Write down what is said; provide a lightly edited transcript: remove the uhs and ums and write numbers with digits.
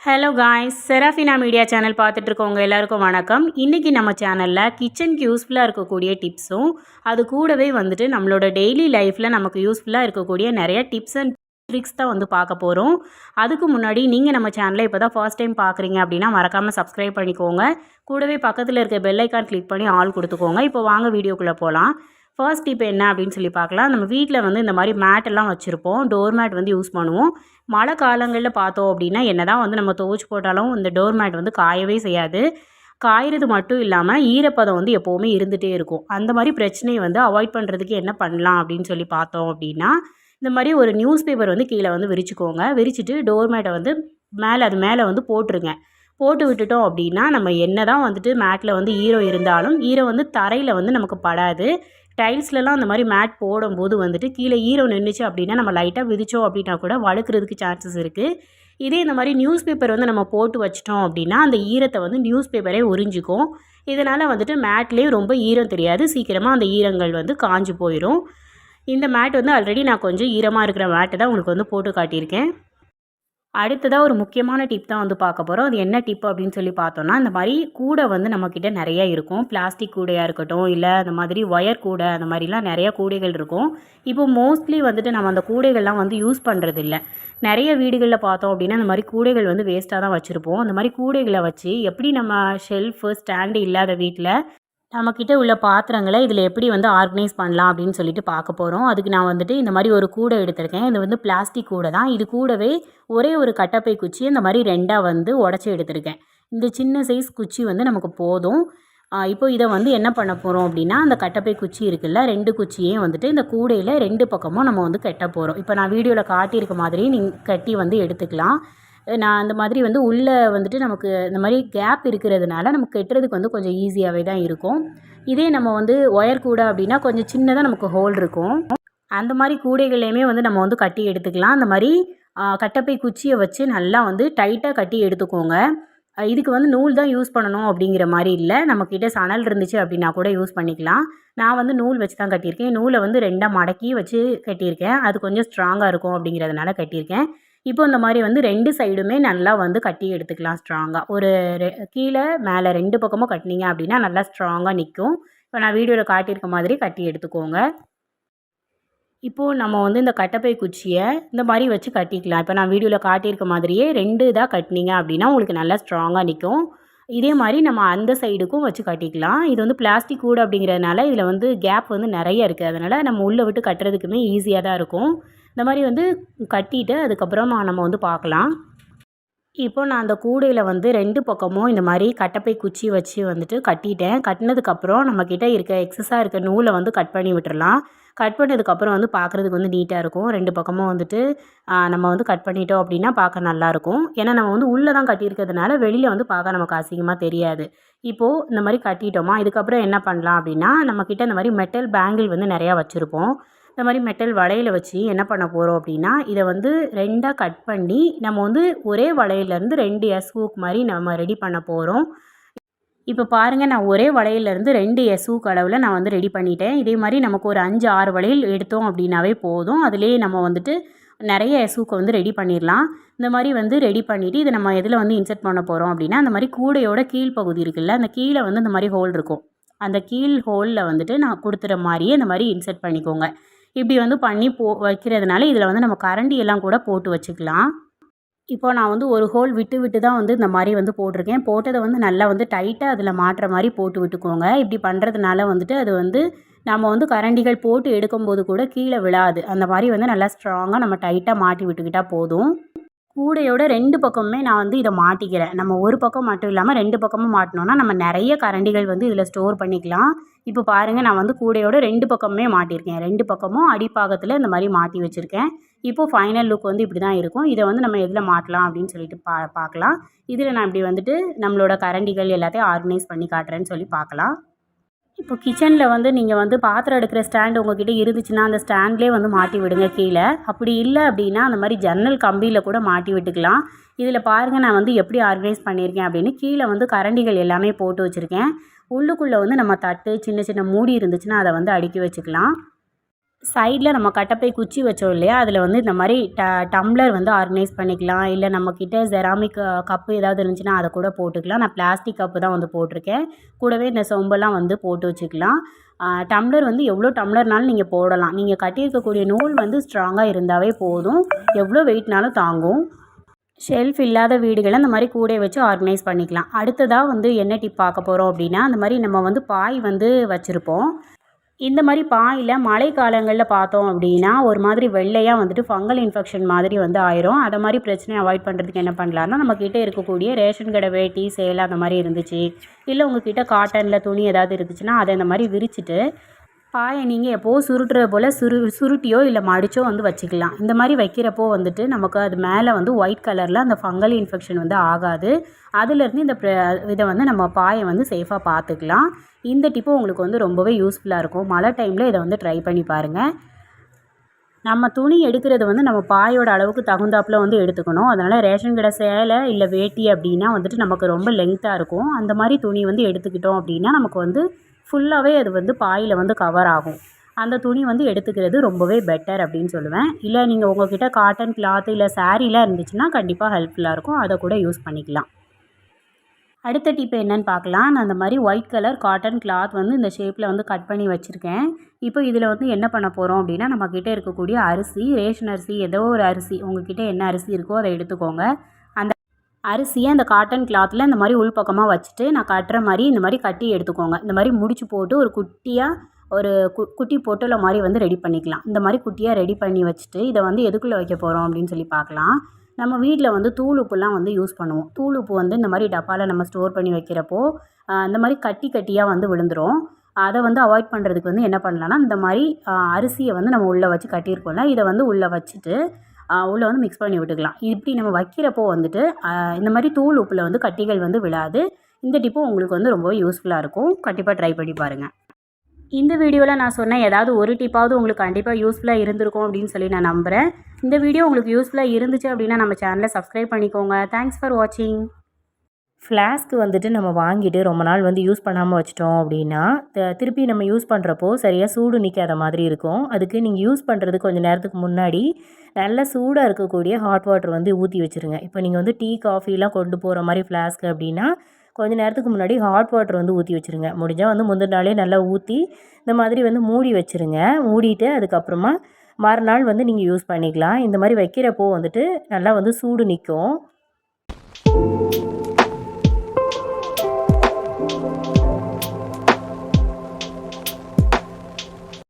Hello guys, Serafina media channel பார்த்துட்டு இருக்கவங்க எல்லாருக்கும் வணக்கம். இன்றைக்கி நம்ம சேனலில் கிச்சனுக்கு யூஸ்ஃபுல்லாக இருக்கக்கூடிய டிப்ஸும் அது கூடவே வந்துட்டு நம்மளோட டெய்லி லைஃப்பில் நமக்கு யூஸ்ஃபுல்லாக இருக்கக்கூடிய நிறைய டிப்ஸ் அண்ட் ட்ரிக்ஸ் தான் வந்து பார்க்க போகிறோம். அதுக்கு முன்னாடி நீங்கள் நம்ம சேனலை இப்போ தான் ஃபர்ஸ்ட் டைம் பார்க்குறீங்க அப்படின்னா மறக்காமல் சப்ஸ்கிரைப் பண்ணிக்கோங்க. கூடவே பக்கத்தில் இருக்க பெல் ஐக்கான் கிளிக் பண்ணி ஆல் கொடுத்துக்கோங்க. இப்போ வாங்க வீடியோக்குள்ளே போகலாம். ஃபர்ஸ்ட் டிப் என்ன அப்படின்னு சொல்லி பார்க்கலாம். நம்ம வீட்டில் வந்து இந்த மாதிரி மேட்டெல்லாம் வச்சுருப்போம். டோர் மேட் வந்து யூஸ் பண்ணுவோம். மழை காலங்களில் பார்த்தோம் அப்படின்னா என்ன தான் வந்து நம்ம துவைச்சி போட்டாலும் இந்த டோர் மேட் வந்து காயவே செய்யாது. காய்கிறது மட்டும் இல்லாமல் ஈரப்பதம் வந்து எப்போவுமே இருந்துகிட்டே இருக்கும். அந்த மாதிரி பிரச்சனையை வந்து அவாய்ட் பண்ணுறதுக்கு என்ன பண்ணலாம் அப்படின்னு சொல்லி பார்த்தோம் அப்படின்னா, இந்த மாதிரி ஒரு நியூஸ் பேப்பர் வந்து கீழே வந்து விரிச்சுக்கோங்க. விரிச்சிட்டு டோர் மேட்டை வந்து அது மேலே வந்து போட்டுருங்க. போட்டு விட்டுட்டோம் அப்படின்னா நம்ம என்ன தான் வந்துட்டு மேட்டில் வந்து ஈரம் இருந்தாலும் ஈரம் வந்து தரையில் வந்து நமக்கு படாது. டைல்ஸ்லலாம் அந்த மாதிரி மேட் போடும்போது வந்துட்டு கீழே ஈரம் நின்றுச்சு அப்படின்னா நம்ம லைட்டாக விதிச்சோம் அப்படின்னா கூட வழுக்கிறதுக்கு சான்சஸ் இருக்குது. இதே இந்த மாதிரி நியூஸ் பேப்பர் வந்து நம்ம போட்டு வச்சிட்டோம் அப்படின்னா அந்த ஈரத்தை வந்து நியூஸ் பேப்பரே உறிஞ்சிக்கும். இதனால் வந்துட்டு மேட்லேயும் ரொம்ப ஈரம் தெரியாது. சீக்கிரமாக அந்த ஈரங்கள் வந்து காஞ்சு போயிடும். இந்த மேட் வந்து ஆல்ரெடி நான் கொஞ்சம் ஈரமாக இருக்கிற மேட்டை தான் உங்களுக்கு வந்து போட்டு காட்டியிருக்கேன். அடுத்ததாக ஒரு முக்கியமான டிப் தான் வந்து பார்க்க போகிறோம். அது என்ன டிப் அப்படின்னு சொல்லி பார்த்தோன்னா, இந்த மாதிரி கூடை வந்து நம்மக்கிட்ட நிறையா இருக்கும். பிளாஸ்டிக் கூடையாக இருக்கட்டும், இல்லை அந்த மாதிரி ஒயர் கூடை, அந்த மாதிரிலாம் நிறையா கூடைகள் இருக்கும். இப்போ மோஸ்ட்லி வந்துட்டு நம்ம அந்த கூடைகள்லாம் வந்து யூஸ் பண்ணுறதில்ல. நிறைய வீடுகளில் பார்த்தோம் அப்படின்னா இந்த மாதிரி கூடைகள் வந்து வேஸ்ட்டாக தான் வச்சுருப்போம். அந்த மாதிரி கூடைகளை வச்சு எப்படி நம்ம ஷெல்ஃபு ஸ்டாண்டு இல்லாத வீட்டில் நம்மக்கிட்ட உள்ள பாத்திரங்களை இதில் எப்படி வந்து ஆர்கனைஸ் பண்ணலாம் அப்படின்னு சொல்லிட்டு பார்க்க போகிறோம். அதுக்கு நான் வந்துட்டு இந்த மாதிரி ஒரு கூடை எடுத்திருக்கேன். இது வந்து பிளாஸ்டிக் கூடை தான். இது கூடவே ஒரே ஒரு கட்டப்பை குச்சி இந்த மாதிரி ரெண்டாக வந்து உடச்சி எடுத்திருக்கேன். இந்த சின்ன சைஸ் குச்சி வந்து நமக்கு போதும். இப்போ இதை வந்து என்ன பண்ண போகிறோம் அப்படின்னா, அந்த கட்டப்பை குச்சி இருக்குல்ல, 2 குச்சியையும் வந்துட்டு இந்த கூடையில் 2 பக்கமும் நம்ம வந்து கட்ட போகிறோம். இப்போ நான் வீடியோவில் காட்டியிருக்க மாதிரி நீங்கள் கட்டி வந்து எடுத்துக்கலாம். நான் அந்த மாதிரி வந்து உள்ளே வந்துட்டு நமக்கு இந்த மாதிரி கேப் இருக்கிறதுனால நமக்கு கட்டுறதுக்கு வந்து கொஞ்சம் ஈஸியாகவே தான் இருக்கும். இதே நம்ம வந்து ஒயர் கூடை அப்படின்னா கொஞ்சம் சின்னதாக நமக்கு ஹோல் இருக்கும். அந்த மாதிரி கூடைகளையுமே வந்து நம்ம வந்து கட்டி எடுத்துக்கலாம். அந்த மாதிரி கட்டப்பை குச்சியை வச்சு நல்லா வந்து டைட்டாக கட்டி எடுத்துக்கோங்க. இதுக்கு வந்து நூல் தான் யூஸ் பண்ணணும் அப்படிங்கிற மாதிரி இல்லை. நம்மக்கிட்ட சணல் இருந்துச்சு அப்படின்னா கூட யூஸ் பண்ணிக்கலாம். நான் வந்து நூல் வச்சு தான் கட்டியிருக்கேன். நூலை வந்து 2ஆக மடக்கி வச்சு கட்டியிருக்கேன். அது கொஞ்சம் ஸ்ட்ராங்காக இருக்கும் அப்படிங்கிறதுனால கட்டியிருக்கேன். இப்போ இந்த மாதிரி வந்து 2 சைடுமே நல்லா வந்து கட்டி எடுத்துக்கலாம் ஸ்ட்ராங்காக. ஒரு கீழே மேலே 2 பக்கமும் கட்டினீங்க அப்படின்னா நல்லா ஸ்ட்ராங்காக நிற்கும். இப்போ நான் வீடியோவில் காட்டியிருக்க மாதிரி கட்டி எடுத்துக்கோங்க. இப்போது நம்ம வந்து இந்த கட்டப்பை குச்சியை இந்த மாதிரி வச்சு கட்டிக்கலாம். இப்போ நான் வீடியோவில் காட்டியிருக்க மாதிரியே 2 இதாக கட்டினீங்க அப்படின்னா உங்களுக்கு நல்லா ஸ்ட்ராங்காக நிற்கும். இதே மாதிரி நம்ம அந்த சைடுக்கும் வச்சு கட்டிக்கலாம். இது வந்து பிளாஸ்டிக் கூடை அப்படிங்கிறதுனால இதில் வந்து கேப் வந்து நிறைய இருக்குது. அதனால் நம்ம உள்ளே விட்டு கட்டுறதுக்குமே ஈஸியாக தான் இருக்கும். இந்த மாதிரி வந்து கட்டிட்டு அதுக்கப்புறமா நம்ம வந்து பார்க்கலாம். இப்போ நான் அந்த கூடையில் வந்து 2 பக்கமும் இந்த மாதிரி கட்டப்பை குச்சி வச்சு வந்துட்டு கட்டிட்டேன். கட்டினதுக்கப்புறம் நம்மக்கிட்ட இருக்க எக்ஸஸாக இருக்க நூலை வந்து கட் பண்ணி விட்டுறலாம். கட் பண்ணதுக்கப்புறம் வந்து பார்க்குறதுக்கு வந்து நீட்டாக இருக்கும். 2 பக்கமும் வந்துட்டு நம்ம வந்து கட் பண்ணிட்டோம் அப்படின்னா பார்க்க நல்லாயிருக்கும். ஏன்னா நம்ம வந்து உள்ளே தான் கட்டியிருக்கிறதுனால வெளியில் வந்து பார்க்க நமக்கு அசிங்கமாக தெரியாது. இப்போது இந்த மாதிரி கட்டிட்டோமா, இதுக்கப்புறம் என்ன பண்ணலாம் அப்படின்னா, நம்மக்கிட்ட இந்த மாதிரி மெட்டல் பேங்கிள் வந்து நிறையா வச்சுருப்போம். இந்த மாதிரி மெட்டல் வளையலை வச்சு என்ன பண்ண போகிறோம் அப்படின்னா, இதை வந்து 2ஆக கட் பண்ணி நம்ம வந்து ஒரே வளையலேருந்து 2 எஸ் ஹூக் மாதிரி நம்ம ரெடி பண்ண போகிறோம். இப்போ பாருங்கள், நான் ஒரே வளையலேருந்து 2 எஸ் ஹூக் அளவில் நான் வந்து ரெடி பண்ணிட்டேன். இதே மாதிரி நமக்கு ஒரு 5, 6 வளையல் எடுத்தோம் அப்படின்னாவே போதும். அதிலே நம்ம வந்துட்டு நிறைய எஸ் ஹூக்கை வந்து ரெடி பண்ணிடலாம். இந்த மாதிரி வந்து ரெடி பண்ணிவிட்டு இதை நம்ம எதில் வந்து இன்சர்ட் பண்ண போகிறோம் அப்படின்னா, அந்த மாதிரி கூடையோட கீழ் பகுதி இருக்குல்ல, அந்த கீழே வந்து இந்த மாதிரி ஹோல் இருக்கும். அந்த கீழ் ஹோலில் வந்துட்டு நான் கொடுத்துற மாதிரியே இந்த மாதிரி இன்சர்ட் பண்ணிக்கோங்க. இப்படி வந்து பண்ணி வைக்கிறதுனால இதில் வந்து நம்ம கரண்டி எல்லாம் கூட போட்டு வச்சுக்கலாம். இப்போ நான் வந்து ஒரு ஹோல் விட்டு விட்டு தான் வந்து இந்த மாதிரி வந்து போட்டிருக்கேன். போட்டதை வந்து நல்லா வந்து டைட்டாக அதில் மாட்டுற மாதிரி போட்டு விட்டுக்கோங்க. இப்படி பண்ணுறதுனால வந்துட்டு அது வந்து நம்ம வந்து கரண்டிகள் போட்டு எடுக்கும்போது கூட கீழே விழாது. அந்த மாதிரி வந்து நல்லா ஸ்ட்ராங்காக நம்ம டைட்டாக மாட்டி விட்டுக்கிட்டால் போதும். கூடையோட 2 பக்கமுமே நான் வந்து இதை மாட்டிக்கிறேன். நம்ம ஒரு பக்கம் மட்டும் இல்லாமல் 2 பக்கமும் மாட்டினோன்னா நம்ம நிறைய கரண்டிகள் வந்து இதில் ஸ்டோர் பண்ணிக்கலாம். இப்போ பாருங்கள், நான் வந்து கூடையோட 2 பக்கமுமே மாட்டியிருக்கேன். 2 பக்கமும் அடிப்பாகத்தில் இந்த மாதிரி மாட்டி வச்சுருக்கேன். இப்போது ஃபைனல் லுக் வந்து இப்படி தான் இருக்கும். இதை வந்து நம்ம எதில் மாட்டலாம் அப்படின்னு சொல்லிட்டு பார்க்கலாம். இதில் நான் இப்படி வந்துட்டு நம்மளோட கரண்டிகள் எல்லாத்தையும் ஆர்கனைஸ் பண்ணி காட்டுறேன்னு சொல்லி பார்க்கலாம். இப்போ கிச்சனில் வந்து நீங்கள் வந்து பாத்திரம் எடுக்கிற ஸ்டாண்டு உங்கள்கிட்ட இருந்துச்சுன்னா அந்த ஸ்டாண்ட்லேயே வந்து மாட்டி விடுங்க கீழே. அப்படி இல்லை அப்படின்னா அந்த மாதிரி ஜன்னல் கம்பியில் கூட மாட்டி விட்டுக்கலாம். இதில் பாருங்கள், நான் வந்து எப்படி ஆர்கனைஸ் பண்ணியிருக்கேன் அப்படின்னு. கீழே வந்து கரண்டிகள் எல்லாமே போட்டு வச்சுருக்கேன். உள்ளுக்குள்ளே வந்து நம்ம தட்டு சின்ன சின்ன மூடி இருந்துச்சுன்னா அதை வந்து அடுக்கி வச்சுக்கலாம். சைடில் நம்ம கட்டப்பை குச்சி வச்சோம் இல்லையா, அதில் வந்து இந்த மாதிரி டம்ளர் வந்து ஆர்கனைஸ் பண்ணிக்கலாம். இல்லை நம்மக்கிட்ட செராமிக் கப்பு ஏதாவது இருந்துச்சுன்னா அதை கூட போட்டுக்கலாம். நான் பிளாஸ்டிக் கப்பு தான் வந்து போட்டிருக்கேன். கூடவே இந்த சொம்பெல்லாம் வந்து போட்டு வச்சுக்கலாம். டம்ளர் வந்து எவ்வளோ டம்ளர்னாலும் நீங்கள் போடலாம். நீங்கள் கட்டியிருக்கக்கூடிய நூல் வந்து ஸ்ட்ராங்காக இருந்தாவே போதும், எவ்வளோ வெயிட்னாலும் தாங்கும். ஷெல்ஃப் இல்லாத வீடுகளை இந்த மாதிரி கூடை வச்சு ஆர்கனைஸ் பண்ணிக்கலாம். அடுத்ததாக வந்து என்ன டிப் பார்க்க போகிறோம் அப்படின்னா, அந்த மாதிரி நம்ம வந்து பாய் வந்து வச்சுருப்போம். இந்த மாதிரி பாயில் மழை காலங்களில் பார்த்தோம் அப்படின்னா ஒரு மாதிரி வெள்ளையாக வந்துட்டு ஃபங்கல் இன்ஃபெக்ஷன் மாதிரி வந்து ஆயிரும். அதை மாதிரி பிரச்சனையை அவாய்ட் பண்ணுறதுக்கு என்ன பண்ணலான்னா, நம்மக்கிட்ட இருக்கக்கூடிய ரேஷன் கடை வேட்டி சேலை அந்த மாதிரி இருந்துச்சு, இல்லை உங்கள்கிட்ட காட்டனில் துணி ஏதாவது இருந்துச்சுன்னா அதை இந்த மாதிரி விரிச்சிட்டு பாயை நீங்கள் எப்போது சுருட்டுறது போல் சுருட்டியோ இல்லை மடிச்சோ வந்து வச்சுக்கலாம். இந்த மாதிரி வைக்கிறப்போ வந்துட்டு நமக்கு அது மேலே வந்து ஒயிட் கலரில் அந்த ஃபங்கல் இன்ஃபெக்ஷன் வந்து ஆகாது. அதுலேருந்து இதை வந்து நம்ம பாயை வந்து சேஃபாக பார்த்துக்கலாம். இந்த டிப்பு உங்களுக்கு வந்து ரொம்பவே யூஸ்ஃபுல்லாக இருக்கும். மழை டைமில் இதை வந்து ட்ரை பண்ணி பாருங்கள். நம்ம துணி எடுக்கிறது வந்து நம்ம பாயோட அளவுக்கு தகுந்தாப்பில் வந்து எடுத்துக்கணும். அதனால் ரேஷன் கடை சேலை இல்லை வேட்டி அப்படின்னா வந்துட்டு நமக்கு ரொம்ப லெங்க்த்தாக இருக்கும். அந்த மாதிரி துணி வந்து எடுத்துக்கிட்டோம் அப்படின்னா நமக்கு வந்து ஃபுல்லாகவே அது வந்து பாயில் வந்து கவர் ஆகும். அந்த துணி வந்து எடுத்துக்கிறது ரொம்பவே பெட்டர் அப்படின்னு சொல்லுவேன். இல்லை நீங்கள் உங்கள்கிட்ட காட்டன் கிளாத் இல்லை சாரீலாம் இருந்துச்சுன்னா கண்டிப்பாக ஹெல்ப்ஃபுல்லாக இருக்கும். அதை கூட யூஸ் பண்ணிக்கலாம். அடுத்த டிப் என்னன்னு பார்க்கலாம். நான் அந்த மாதிரி ஒயிட் கலர் காட்டன் கிளாத் வந்து இந்த ஷேப்பில் வந்து கட் பண்ணி வச்சுருக்கேன். இப்போ இதில் வந்து என்ன பண்ண போகிறோம் அப்படின்னா, நம்மக்கிட்ட இருக்கக்கூடிய அரிசி, ரேஷன் அரிசி, ஏதோ ஒரு அரிசி உங்கள்கிட்ட என்ன அரிசி இருக்கோ அதை எடுத்துக்கோங்க. அந்த அரிசியை அந்த காட்டன் கிளாத்தில் இந்த மாதிரி உள்பக்கமாக வச்சுட்டு நான் கட்டுற மாதிரி இந்த மாதிரி கட்டி எடுத்துக்கோங்க. இந்த மாதிரி முடிச்சு போட்டு ஒரு குட்டியாக ஒரு குட்டி பொட்டலை மாதிரி வந்து ரெடி பண்ணிக்கலாம். இந்த மாதிரி குட்டியாக ரெடி பண்ணி வச்சுட்டு இதை வந்து எதுக்குள்ளே வைக்க போகிறோம் அப்படின்னு சொல்லி பார்க்கலாம். நம்ம வீட்டில் வந்து தூள் உப்புலாம் வந்து யூஸ் பண்ணுவோம். தூள் உப்பு வந்து இந்த மாதிரி டப்பாவில் நம்ம ஸ்டோர் பண்ணி வைக்கிறப்போ இந்த மாதிரி கட்டியாக வந்து விழுந்துடும். அதை வந்து அவாய்ட் பண்ணுறதுக்கு வந்து என்ன பண்ணலான்னா, இந்த மாதிரி அரிசியை வந்து நம்ம உள்ளே வச்சு கட்டியிருக்கோம்ல, இதை வந்து உள்ளே வச்சுட்டு உள்ளே வந்து மிக்ஸ் பண்ணி விட்டுக்கலாம். இப்படி நம்ம வைக்கிறப்போ வந்துட்டு இந்த மாதிரி தூள் உப்பில் வந்து கட்டிகள் வந்து விழாது. இந்த டிப்பும் உங்களுக்கு வந்து ரொம்பவே யூஸ்ஃபுல்லாக இருக்கும். கண்டிப்பாக ட்ரை பண்ணி பாருங்கள். இந்த வீடியோவில் நான் சொன்ன ஏதாவது ஒரு டிப்பாவது உங்களுக்கு கண்டிப்பாக யூஸ்ஃபுல்லாக இருந்திருக்கும் அப்படின்னு சொல்லி நான் நம்புகிறேன். இந்த வீடியோ உங்களுக்கு யூஸ்ஃபுல்லாக இருந்துச்சு அப்படின்னா நம்ம சேனலை சப்ஸ்கிரைப் பண்ணிக்கோங்க. தேங்க்ஸ் ஃபார் வாட்சிங். ஃப்ளாஸ்க்கு வந்துட்டு நம்ம வாங்கிட்டு ரொம்ப நாள் வந்து யூஸ் பண்ணாமல் வச்சிட்டோம் அப்படின்னா திருப்பி நம்ம யூஸ் பண்ணுறப்போ சரியாக சூடு நிற்காத மாதிரி இருக்கும். அதுக்கு நீங்கள் யூஸ் பண்ணுறது கொஞ்சம் நேரத்துக்கு முன்னாடி நல்ல சூடாக இருக்கக்கூடிய ஹாட் வாட்டர் வந்து ஊற்றி வச்சுருங்க. இப்போ நீங்கள் வந்து டீ காஃபிலாம் கொண்டு போகிற மாதிரி ஃப்ளாஸ்க்கு அப்படின்னா கொஞ்சம் நேரத்துக்கு முன்னாடி ஹாட் வாட்டர் வந்து ஊற்றி வச்சுருங்க. முடிஞ்சால் வந்து முந்தின நாளே நல்லா ஊற்றி இந்த மாதிரி வந்து மூடி வச்சுருங்க. மூடிட்டு அதுக்கப்புறமா மறுநாள் வந்து நீங்கள் யூஸ் பண்ணிக்கலாம். இந்த மாதிரி வைக்கிறப்போ வந்துட்டு நல்லா வந்து சூடு நிற்கும்.